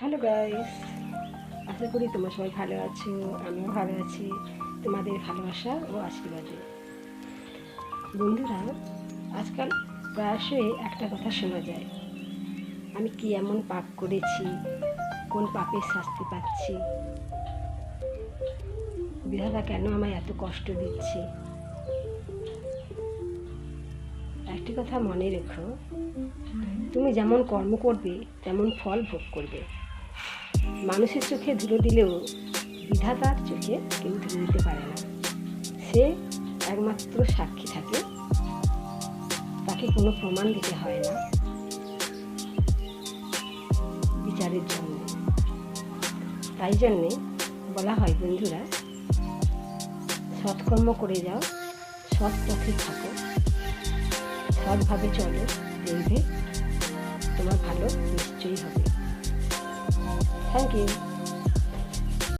Hello guys, আশা করি তোমরা সবাই ভালো আছো। আমিও ভালো আছি তোমাদের ভালোবাসা ও আশীর্বাদে। বন্ধুরা, আজকাল প্রায়শই একটা কথা শোনা যায়, আমি কি এমন পাপ করেছি, কোন পাপের শাস্তি পাচ্ছি, বিধাতা কেন আমায় এত কষ্ট দিচ্ছে। একটি কথা মনে রেখো, তুমি যেমন কর্ম করবে তেমন ফল ভোগ করবে। মানুষের চোখে ধুলো দিলেও বিধাতার চোখে কেউ ধুলো দিতে পারে না। সে একমাত্র সাক্ষী থাকে, তাকে কোনো প্রমাণ দিতে হয় না বিচারের জন্য। তাই জন্যে বলা হয় বন্ধুরা, সৎকর্ম করে যাও, সৎ পথে থাকো, সৎভাবে চলো, দেখবে তোমার ভালো নিশ্চয়ই হবে। Thank you.